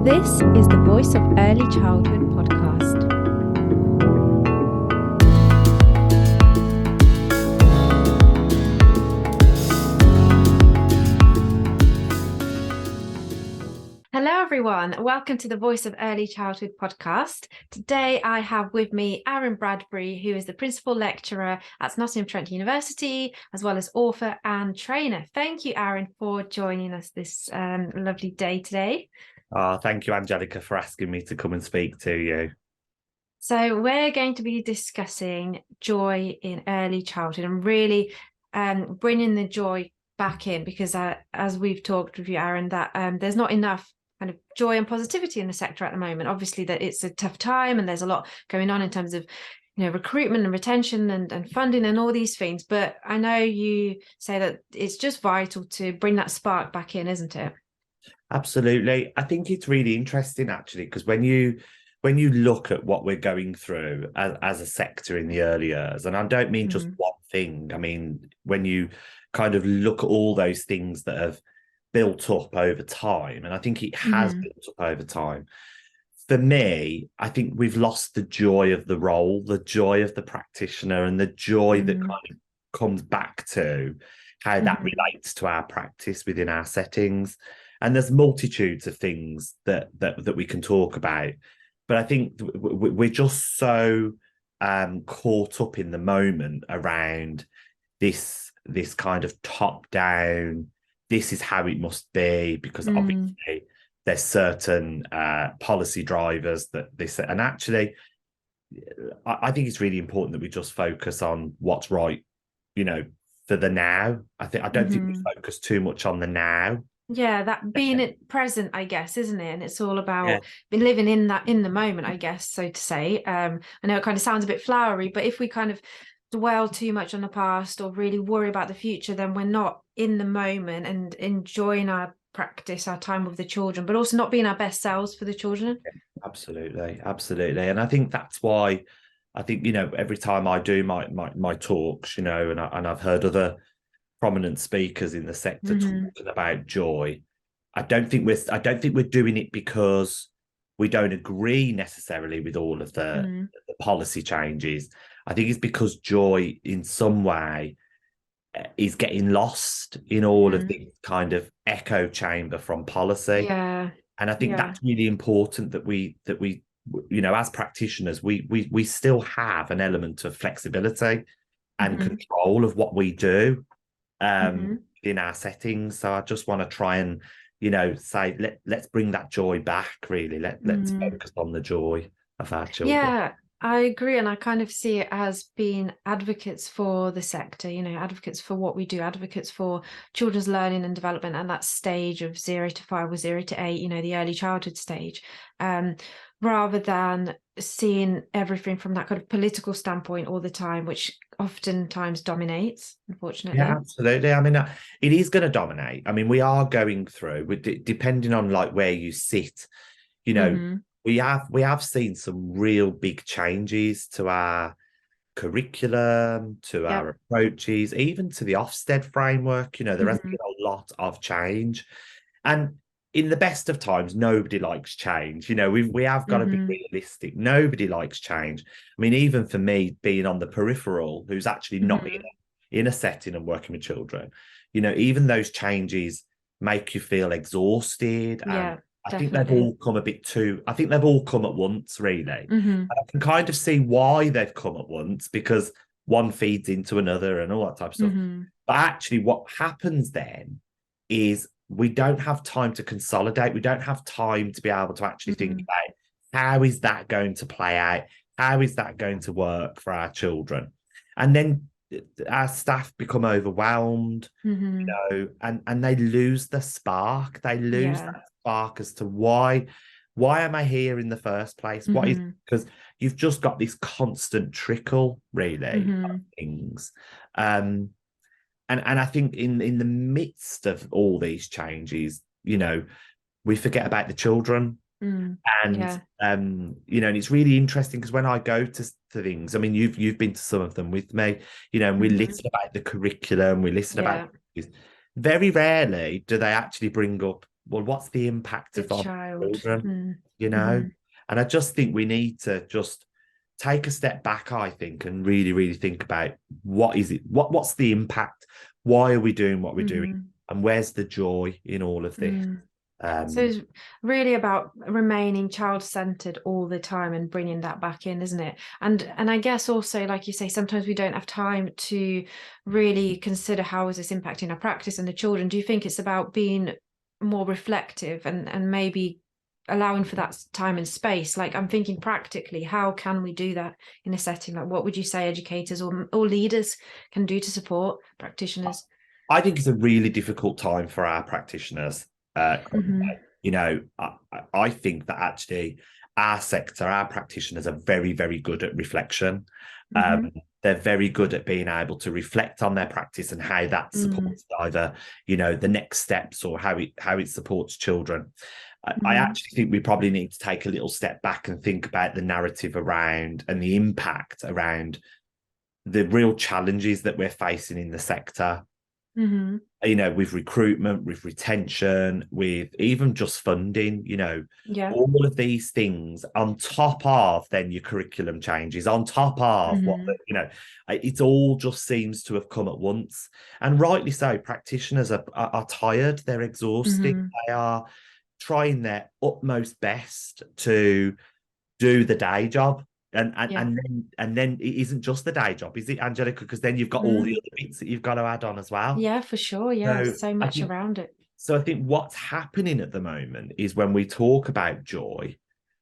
This is the Voice of Early Childhood podcast. Hello everyone, welcome to the Voice of Early Childhood podcast. Today I have with me Aaron Bradbury, who is the Principal Lecturer at Nottingham Trent University, as well as author and trainer. Thank you, Aaron, for joining us this lovely day today. Thank you, Angelica, for asking me to come and speak to you. So we're going to be discussing joy in early childhood and really bringing the joy back in, because as we've talked with you, Aaron, that there's not enough kind of joy and positivity in the sector at the moment. Obviously that it's a tough time and there's a lot going on in terms of recruitment and retention and funding and all these things. But I know you say that it's just vital to bring that spark back in, isn't it? Absolutely. I think it's really interesting, actually, because when you look at what we're going through as a sector in the early years, and I don't mean just one thing, I mean, when you kind of look at all those things that have built up over time, and I think it has built up over time. For me, I think we've lost the joy of the role, the joy of the practitioner, and the joy that kind of comes back to how that relates to our practice within our settings. And there's multitudes of things that we can talk about, but I think we're just so caught up in the moment around this kind of top down. This is how it must be, because obviously there's certain policy drivers that this, and actually, I think it's really important that we just focus on what's right, for the now. I don't think we focus too much on the now. Yeah, that being it present, I guess, isn't it? And it's all about living in the moment, I guess, so to say. I know it kind of sounds a bit flowery, but if we kind of dwell too much on the past or really worry about the future, then we're not in the moment and enjoying our practice, our time with the children, but also not being our best selves for the children. Absolutely. And I think that's why I think, every time I do my talks, and I've heard other prominent speakers in the sector talking about joy. I don't think we're doing it because we don't agree necessarily with all of the policy changes. I think it's because joy in some way is getting lost in all of the kind of echo chamber from policy. Yeah. And I think that's really important that we as practitioners, we still have an element of flexibility and control of what we do in our settings. So I just want to try and say let's bring that joy back, really. Let's focus on the joy of our children. Yeah, I agree, and I kind of see it as being advocates for the sector, advocates for what we do, advocates for children's learning and development and that stage of 0 to 5 or 0 to 8, the early childhood stage, rather than seeing everything from that kind of political standpoint all the time, which oftentimes dominates, unfortunately. Yeah, absolutely. I mean, it is going to dominate. I mean, we are going through, depending on like where you sit, we have seen some real big changes to our curriculum, to our approaches, even to the Ofsted framework. There has been a lot of change, and in the best of times, nobody likes change. We have got to be realistic. Nobody likes change. I mean, even for me, being on the peripheral, who's actually not in a setting and working with children, even those changes make you feel exhausted. And I think they've all come at once, really. And I can kind of see why they've come at once, because one feeds into another and all that type of stuff. But actually what happens then is we don't have time to consolidate. We don't have time to be able to actually think about how is that going to play out? How is that going to work for our children? And then our staff become overwhelmed, and they lose the spark. They lose that spark as to why am I here in the first place? What is, because you've just got this constant trickle, really, of things. And I think in the midst of all these changes, we forget about the children. And and it's really interesting because when I go to things, I mean, you've been to some of them with me, and we listen about the curriculum, we listen about very rarely do they actually bring up well, what's the impact The of on child. children, you know? Mm-hmm. And I just think we need to just take a step back, I think, and really, really think about what is it, what's the impact? Why are we doing what we're doing? Mm-hmm. And where's the joy in all of this? Mm. So it's really about remaining child-centered all the time and bringing that back in, isn't it? And I guess also, like you say, sometimes we don't have time to really consider how is this impacting our practice and the children. Do you think it's about being more reflective and maybe allowing for that time and space? Like I'm thinking practically, how can we do that in a setting? Like what would you say educators or leaders can do to support practitioners? I think it's a really difficult time for our practitioners. Mm-hmm. You know, I think that actually our sector, our practitioners are very, very good at reflection. Mm-hmm. They're very good at being able to reflect on their practice and how that supports either, you know, the next steps or how it supports children. I Mm-hmm. actually think we probably need to take a little step back and think about the narrative around and the impact around the real challenges that we're facing in the sector, Mm-hmm. you know, with recruitment, with retention, with even just funding, you know, Yeah. all of these things on top of then your curriculum changes, on top of what, Mm-hmm. you know, it all just seems to have come at once. And rightly so, practitioners are tired, they're exhausted, Mm-hmm. they are trying their utmost best to do the day job. Yeah. And then it isn't just the day job, is it, Angelica? Because then you've got all the Mm. other bits that you've got to add on as well. Yeah, for sure. Yeah, So so I much think around it. so I think what's happening at the moment is when we talk about joy,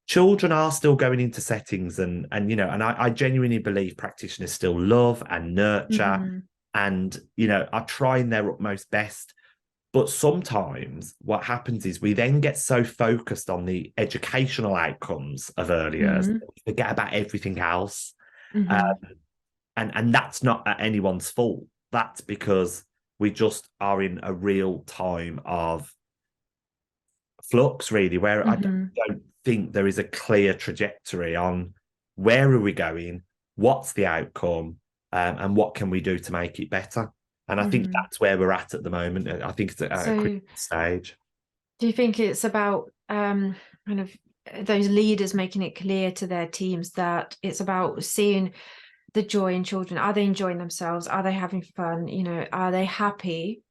children are still going into settings and you know, and I genuinely believe practitioners still love and nurture Mm-hmm. and you know are trying their utmost best. But sometimes what happens is we then get so focused on the educational outcomes of early years, Mm-hmm. that we forget about everything else. Um, Mm-hmm. and that's not at anyone's fault. That's because we just are in a real time of flux, really, where I Mm-hmm. don't think there is a clear trajectory on where are we going, what's the outcome, and what can we do to make it better. And I think Mm-hmm. that's where we're at the moment. I think it's at a So critical stage. do you think it's about kind of those leaders making it clear to their teams that it's about seeing the joy in children? Are they enjoying themselves? Are they having fun? You know, are they happy?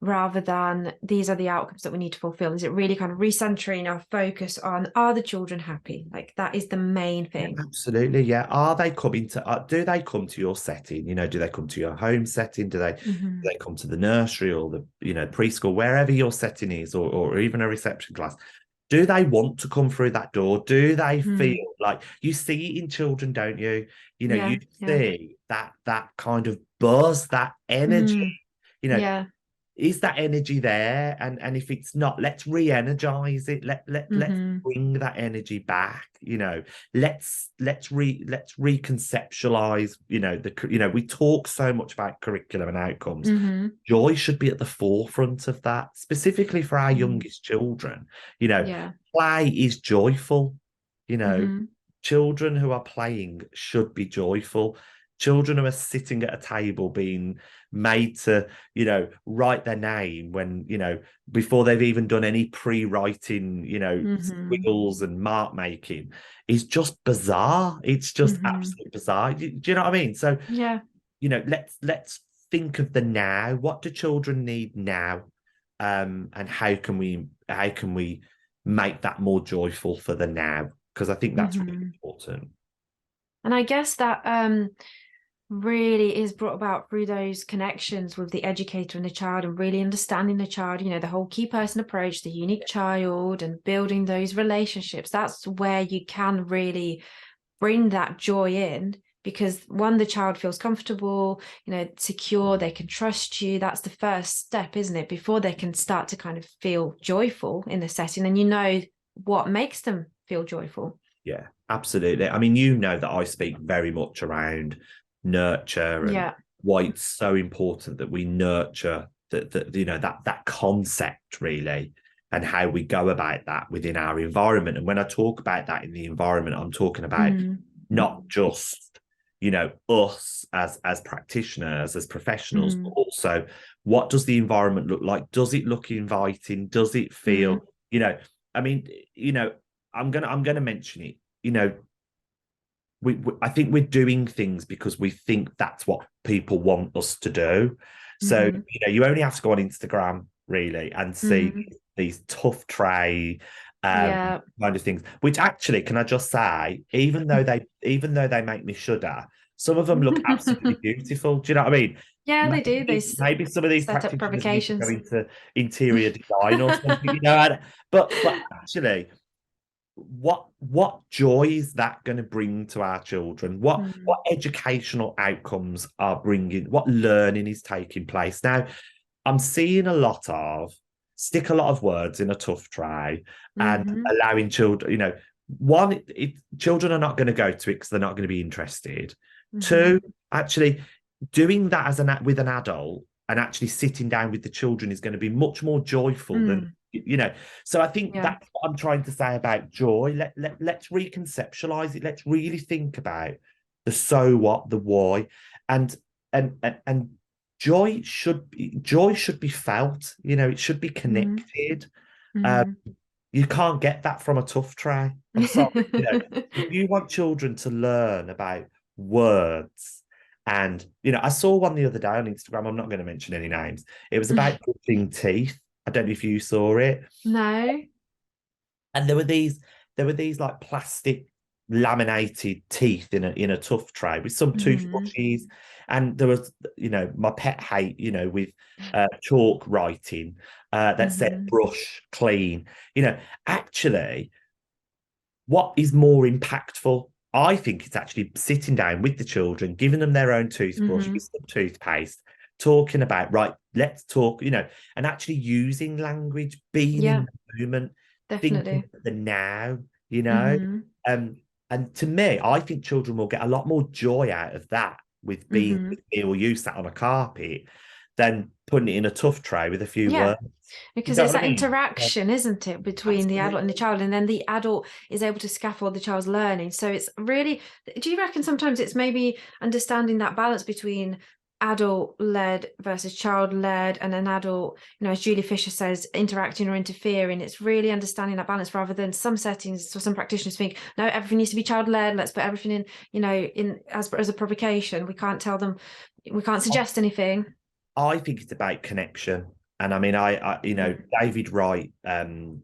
Rather than these are the outcomes that we need to fulfill? Is it really kind of recentering our focus on are the children happy? Like that is the main Yeah, thing. absolutely. Yeah. Are they coming to, do they come to your setting? You know, do they come to your home setting? Mm-hmm. Do they come to the nursery or the, you know, preschool, wherever your setting is, or even a reception class? Do they want to come through that door? Do they feel Mm. like you see it in children, don't you? You know, Yeah, you yeah. see that kind of buzz, that energy, Mm. you know, Yeah. is that energy there? And if it's not, let's re-energize it. Let's Mm-hmm. bring that energy back. You know, let's reconceptualize. You know, we talk so much about curriculum and outcomes. Mm-hmm. Joy should be at the forefront of that, specifically for our Mm. youngest children. You know, Yeah. play is joyful. You know, Mm-hmm. children who are playing should be joyful. Children who are sitting at a table being made to, you know, write their name when, you know, before they've even done any pre-writing, you know, Mm-hmm. squiggles and mark making is just bizarre. It's just Mm-hmm. absolutely bizarre. Do you know what I mean? So, Yeah. you know, let's think of the now. What do children need now? And how can we make that more joyful for the now? Because I think that's really Mm-hmm. important. And I guess that really is brought about through those connections with the educator and the child and really understanding the child, you know, the whole key person approach, the unique child and building those relationships. That's where you can really bring that joy in because one, the child feels comfortable, you know, secure, they can trust you. That's the first step, isn't it? Before they can start to kind of feel joyful in the setting and you know what makes them feel joyful. Yeah, absolutely. I mean, you know that I speak very much around nurture and Yeah. why it's so important that we nurture that you know that concept really and how we go about that within our environment. And when I talk about that in the environment, I'm talking about Mm. not just, you know, us as practitioners, as professionals, but Mm. also what does the environment look like? Does it look inviting? Does it feel, Mm. you know, I mean, I'm gonna mention it. I think we're doing things because we think that's what people want us to do. So, Mm-hmm. you only have to go on Instagram really and see Mm. these tough tray Yeah. kind of things. Which actually, can I just say, even though they make me shudder, some of them look absolutely beautiful. Do you know what I mean? Yeah, they do. They Maybe some of these set up practitioners need to go provocations. into interior design or something, but actually what joy is that going to bring to our children? what Mm. what educational outcomes are bringing, what learning is taking place now? I'm seeing a lot of stick a lot of words in a tough tray and Mm-hmm. allowing children, one, children are not going to go to it because they're not going to be interested. Mm-hmm. Two, actually doing that with an adult and actually sitting down with the children is going to be much more joyful than Mm. so I think Yeah. that's what I'm trying to say about joy. Let's reconceptualize it. Let's really think about the so what, the why, and and joy should be felt. It should be Mm. connected. Um, Mm. you can't get that from a tough tray. I'm sorry. If you want children to learn about words, and I saw one the other day on Instagram. I'm not going to mention any names. It was about brushing teeth. I don't know if you saw it. No. And there were these like plastic laminated teeth in a tough tray with some Mm. toothbrushes, and there was my pet hate with chalk writing that said Mm-hmm. brush clean. Actually, what is more impactful? I think it's actually sitting down with the children, giving them their own toothbrush Mm-hmm. with some toothpaste, talking about, right, let's talk, and actually using language, being Yeah, in the moment, thinking definitely. of the now, you know. Mm-hmm. Um, and to me, I think children will get a lot more joy out of that with being Mm-hmm. with me or you sat on a carpet than putting it in a tough tray with a few Yeah, words. You because know it's what I that mean? Yeah, interaction, isn't it, between the adult and the absolutely. child, and then the adult is able to scaffold the child's learning. So it's really, do you reckon sometimes it's maybe understanding that balance between adult-led versus child-led, and an adult, as Julie Fisher says, interacting or interfering? It's really understanding that balance rather than some settings. So some practitioners think, no, everything needs to be child-led. Let's put everything in, in as a provocation. We can't tell them, we can't suggest anything. I think it's about connection. And I mean, David Wright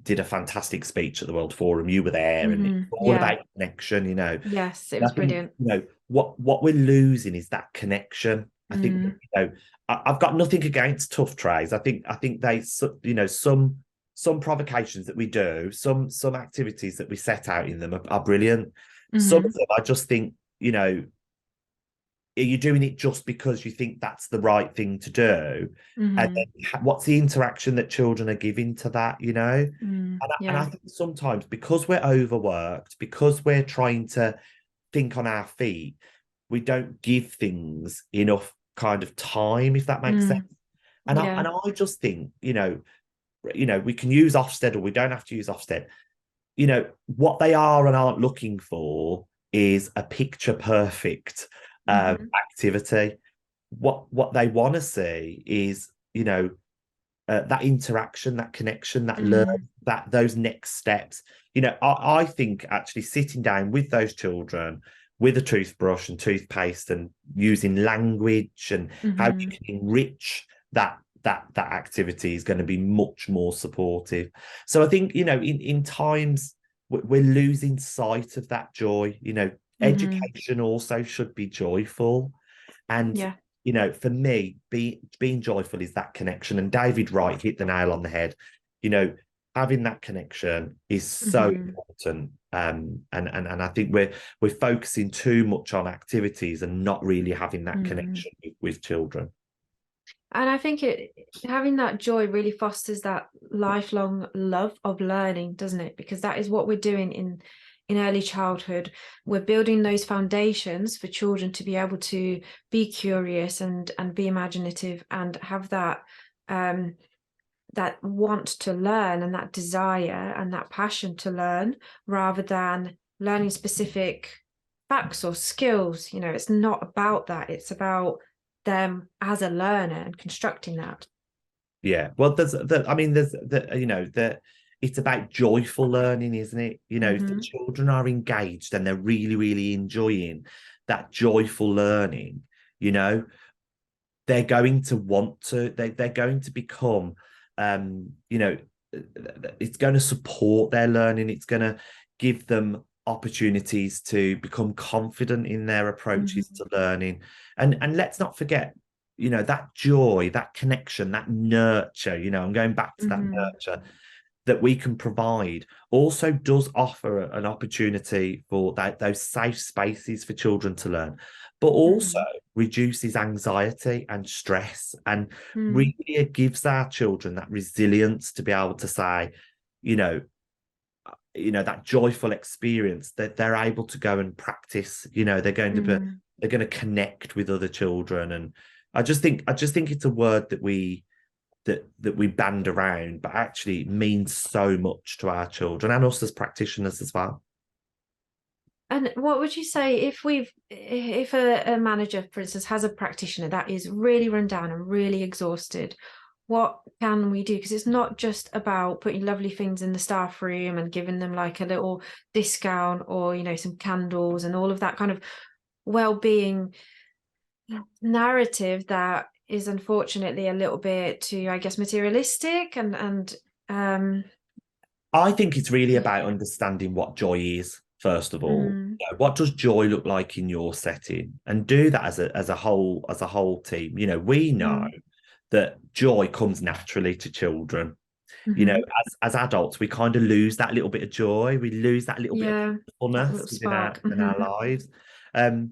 did a fantastic speech at the World Forum. You were there, and it's Mm-hmm. all Yeah. about connection. Yes, it And was I think, brilliant. what we're losing is that connection. I think, Mm, I've got nothing against tough trays. I think some provocations that we do, some activities that we set out in them are brilliant. Some mm-hmm, of them, I just think, are you doing it just because you think that's the right thing to do? And mm-hmm, then what's the interaction that children are giving to that, And I yeah. think sometimes because we're overworked, because we're trying to think on our feet, we don't give things enough kind of time, if that makes sense. Mm, And I yeah. and I just think, we can use Ofsted or we don't have to use Ofsted. What they are and aren't looking for is a picture perfect Mm-hmm, activity. What they want to see is, that interaction, that connection, that learn, mm, that those next steps. I think actually sitting down with those children with a toothbrush and toothpaste and using language and how you mm-hmm, can enrich that activity is going to be much more supportive. So I think, in times we're losing sight of that joy. mm-hmm, Education also should be joyful. And yeah. for me, being joyful is that connection. And David Wright hit the nail on the head. You know, having that connection is so Mm-hmm, important. And I think we're focusing too much on activities and not really having that mm. connection with children. And I think having that joy really fosters that lifelong love of learning, doesn't it? Because that is what we're doing in early childhood. We're building those foundations for children to be able to be curious and be imaginative and have that want to learn and that desire and that passion to learn, rather than learning specific facts or skills. It's not about that. It's about them as a learner and constructing that. Yeah. Well, it's about joyful learning, isn't it? If the children are engaged and they're really, really enjoying that joyful learning, they're going to want to, they're going to become, it's going to support their learning. It's going to give them opportunities to become confident in their approaches to learning. And let's not forget, that joy, that connection, that nurture, I'm going back to that nurture that we can provide also does offer an opportunity for those safe spaces for children to learn, but also reduces anxiety and stress, and really it gives our children that resilience to be able to say, that joyful experience that they're able to go and practice. They're going to be, they're going to connect with other children. And I just think it's a word that we band around, but actually means so much to our children and us as practitioners as well. And what would you say if a manager, for instance, has a practitioner that is really run down and really exhausted? What can we do? Because it's not just about putting lovely things in the staff room and giving them like a little discount or, some candles and all of that kind of well-being narrative that is unfortunately a little bit too, I guess, materialistic and I think it's really about understanding what joy is, first of all. What does joy look like in your setting? And do that as a whole team. We know that joy comes naturally to children. As adults, we kind of lose that little bit of joy. We lose that little bit of fullness within our lives. And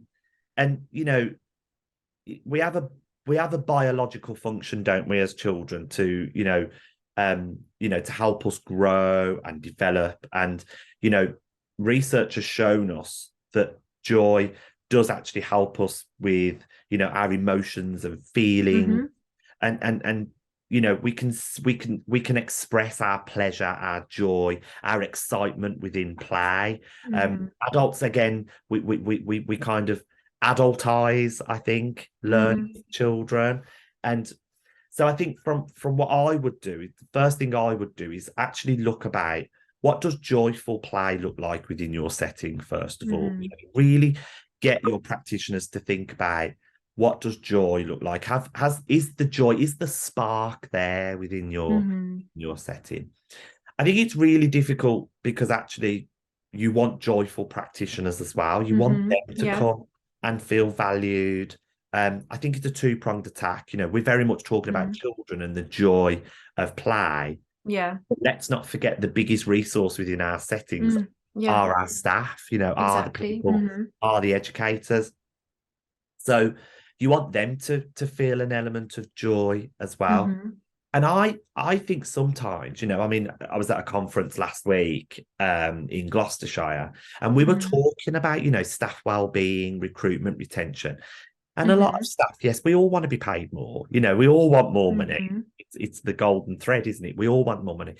we have a biological function, don't we, as children, to to help us grow and develop. And research has shown us that joy does actually help us with our emotions and feelings, and we can express our pleasure, our joy, our excitement within play. Adults, again, we kind of adultize, I think, learning children. And so I think from what I would do, the first thing I would do is actually look about what does joyful play look like within your setting, first of all. Really get your practitioners to think about, what does joy look like? Is the spark there within your setting? I think it's really difficult because actually you want joyful practitioners as well. You want them to come and feel valued. I think it's a two-pronged attack. We're very much talking about children and the joy of play. Yeah. But let's not forget the biggest resource within our settings are our staff, are the people, are the educators. So you want them to feel an element of joy as well. And I think sometimes, I was at a conference last week in Gloucestershire, and we were talking about, staff wellbeing, recruitment, retention. And a lot of staff, yes, we all want to be paid more. We all want more money. It's the golden thread, isn't it? We all want more money.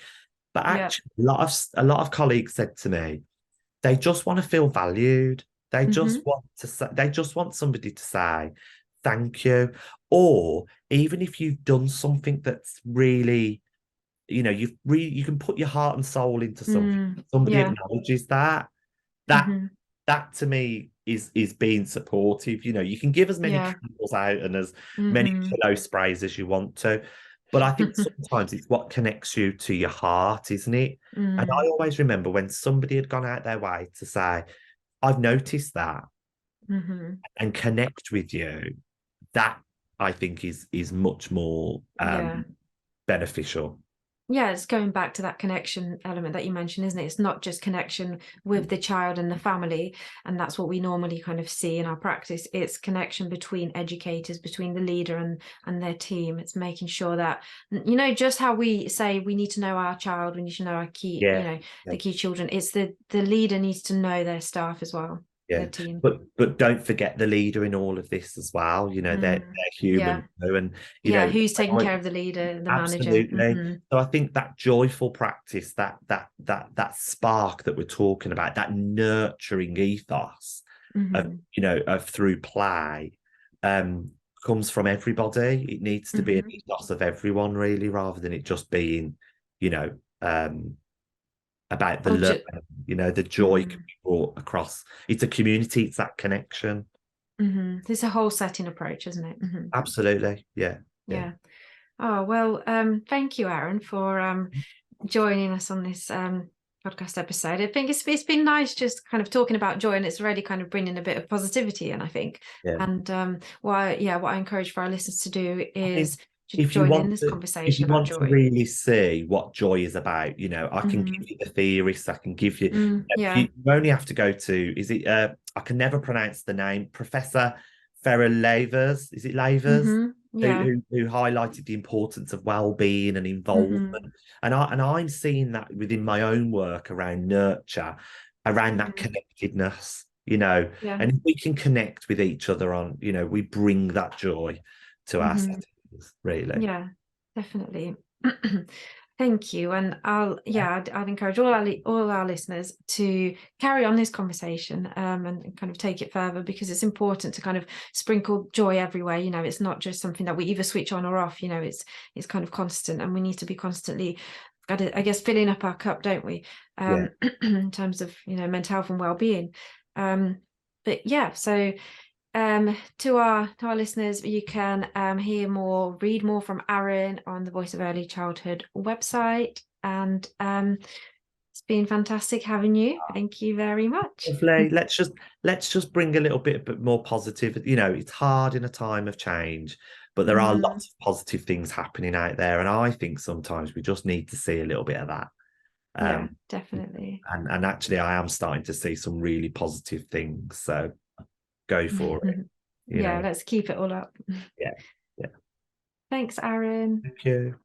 But actually, a lot of colleagues said to me, they just want to feel valued. They just want somebody to say thank you. Or even if you've done something that's really, you can put your heart and soul into something. Somebody acknowledges that. That to me is being supportive. You can give as many candles out and as many pillow sprays as you want to, but I think sometimes it's what connects you to your heart, isn't it? And I always remember when somebody had gone out their way to say, I've noticed that, and connect with you. That I think is much more beneficial. Yeah, it's going back to that connection element that you mentioned, isn't it? It's not just connection with the child and the family, and that's what we normally kind of see in our practice. It's connection between educators, between the leader and their team. It's making sure that, just how we say we need to know our child, we need to know our key, the key children. It's the leader needs to know their staff as well. Their team. But don't forget the leader in all of this as well. They're human, and who's taking care of the leader, the absolutely. manager. So I think that joyful practice, that spark that we're talking about, that nurturing ethos of through play, comes from everybody. It needs to be an ethos of everyone, really, rather than it just being, you know, about the learning, the joy can be brought across. It's a community, it's that connection. It's a whole setting approach, isn't it? Absolutely. Yeah. Oh, well, thank you, Aaron, for joining us on this podcast episode. I think it's been nice just kind of talking about joy, and it's really kind of bringing a bit of positivity in, I think. And what I encourage for our listeners to do is to join in this conversation about joy. If you want to really see what joy is about, I can give you the theorists, I can give you, you only have to go to, I can never pronounce the name, Professor Lavers, is it Lavers? Who highlighted the importance of well-being and involvement. And I'm seeing that within my own work around nurture, around that connectedness, and if we can connect with each other on, we bring that joy to our settings, really. Yeah, definitely. Thank you. And I'd encourage all our listeners to carry on this conversation and kind of take it further, because it's important to kind of sprinkle joy everywhere. It's not just something that we either switch on or off. It's kind of constant, and we need to be constantly, I guess, filling up our cup, don't we? In terms of mental health and well-being. But yeah, so to our listeners, you can read more from Aaron on the Voice of Early Childhood website, and it's been fantastic having you. Thank you very much. Lovely. Let's just bring a little bit more positive. It's hard in a time of change, but there are lots of positive things happening out there, and I think sometimes we just need to see a little bit of that. Yeah, definitely. And actually, I am starting to see some really positive things. So go for it. Let's keep it all up. Yeah. Thanks, Aaron. Thank you.